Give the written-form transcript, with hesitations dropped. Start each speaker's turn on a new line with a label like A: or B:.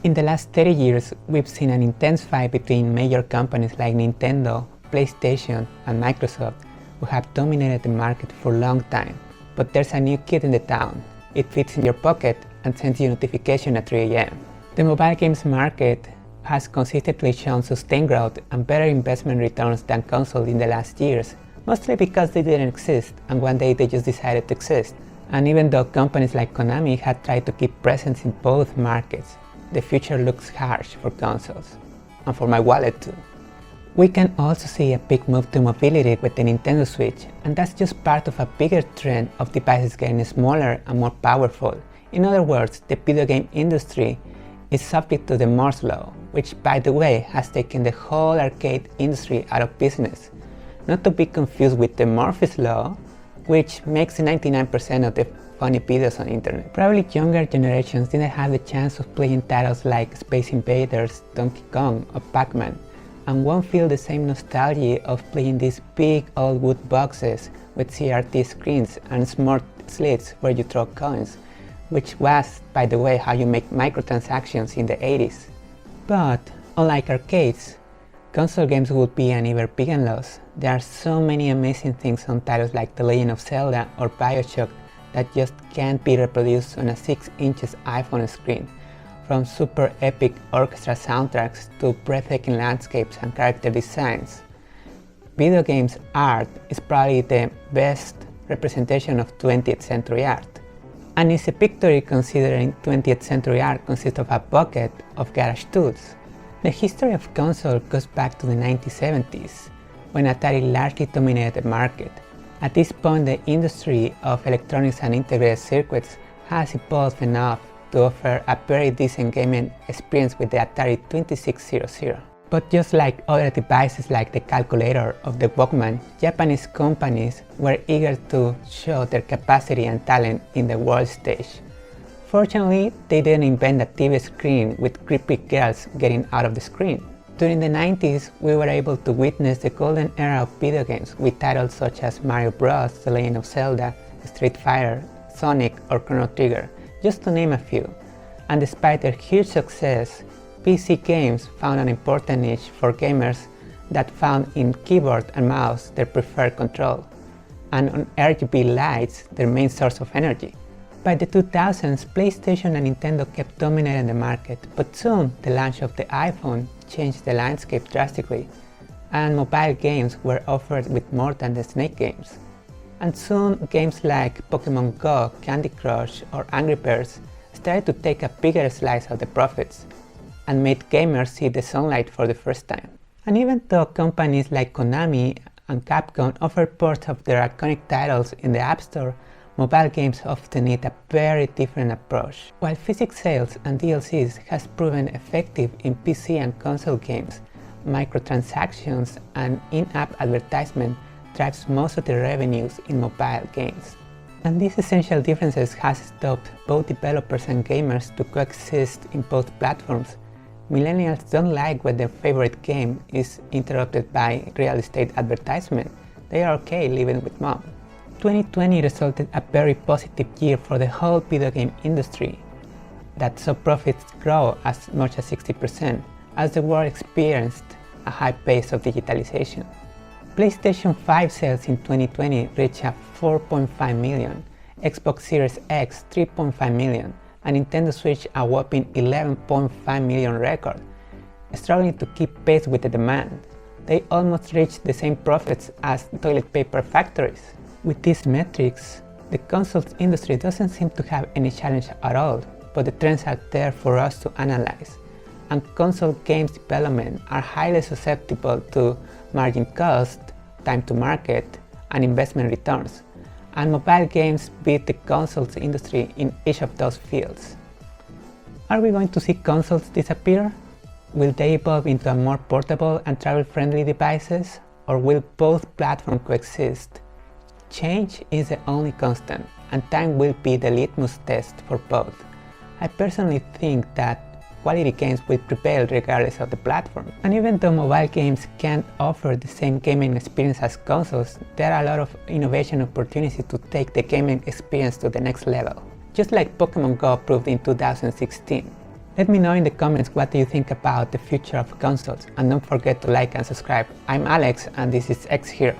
A: In the last 30 years, we've seen an intense fight between major companies like Nintendo, PlayStation, and Microsoft, who have dominated the market for a long time. But there's a new kid in the town. It fits in your pocket and sends you a notification at 3 AM. The mobile games market has consistently shown sustained growth and better investment returns than consoles in the last years, mostly because they didn't exist and one day they just decided to exist. And even though companies like Konami had tried to keep presence in both markets, the future looks harsh for consoles, and for my wallet too. We can also see a big move to mobility with the Nintendo Switch, and that's just part of a bigger trend of devices getting smaller and more powerful. In other words, the video game industry is subject to the Moore's Law, which by the way has taken the whole arcade industry out of business. Not to be confused with the Murphy's Law, which makes 99% of the funny videos on the internet. Probably younger generations didn't have the chance of playing titles like Space Invaders, Donkey Kong, or Pac-Man, and won't feel the same nostalgia of playing these big old wood boxes with CRT screens and smart slits where you throw coins, which was, by the way, how you make microtransactions in the 80s. But, unlike arcades, console games would be an even bigger loss. There are so many amazing things on titles like The Legend of Zelda or Bioshock that just can't be reproduced on a 6-inch iPhone screen, from super epic orchestra soundtracks to breathtaking landscapes and character designs. Video games art is probably the best representation of 20th century art. And it's a victory considering 20th century art consists of a bucket of garage tools. The history of console goes back to the 1970s, when Atari largely dominated the market. At this point, the industry of electronics and integrated circuits has evolved enough to offer a very decent gaming experience with the Atari 2600. But just like other devices like the calculator of the Walkman, Japanese companies were eager to show their capacity and talent in the world stage. Fortunately, they didn't invent a TV screen with creepy girls getting out of the screen. During the 90s, we were able to witness the golden era of video games with titles such as Mario Bros, The Legend of Zelda, Street Fighter, Sonic, or Chrono Trigger, just to name a few. And despite their huge success, PC games found an important niche for gamers that found in keyboard and mouse their preferred control, and on RGB lights their main source of energy. By the 2000s, PlayStation and Nintendo kept dominating the market, but soon the launch of the iPhone changed the landscape drastically, and mobile games were offered with more than the Snake games. And soon games like Pokemon Go, Candy Crush, or Angry Birds started to take a bigger slice of the profits, and made gamers see the sunlight for the first time. And even though companies like Konami and Capcom offer ports of their iconic titles in the App Store, mobile games often need a very different approach. While physical sales and DLCs has proven effective in PC and console games, microtransactions and in-app advertisement drives most of the revenues in mobile games. And these essential differences has stopped both developers and gamers to coexist in both platforms. Millennials don't like when their favorite game is interrupted by real estate advertisement. They are okay living with mom. 2020 resulted a very positive year for the whole video game industry that saw profits grow as much as 60% as the world experienced a high pace of digitalization. PlayStation 5 sales in 2020 reached 4.5 million, Xbox Series X 3.5 million, and Nintendo Switch a whopping 11.5 million record, struggling to keep pace with the demand. They almost reached the same profits as toilet paper factories. With these metrics, the consoles industry doesn't seem to have any challenge at all, but the trends are there for us to analyze. And console games development are highly susceptible to margin cost, time to market, and investment returns. And mobile games beat the consoles industry in each of those fields. Are we going to see consoles disappear? Will they evolve into a more portable and travel-friendly devices? Or will both platforms coexist? Change is the only constant, and time will be the litmus test for both. I personally think that quality games will prevail regardless of the platform. And even though mobile games can't offer the same gaming experience as consoles, there are a lot of innovation opportunities to take the gaming experience to the next level. Just like Pokemon Go proved in 2016. Let me know in the comments what do you think about the future of consoles, and don't forget to like and subscribe. I'm Alex and this is XHero.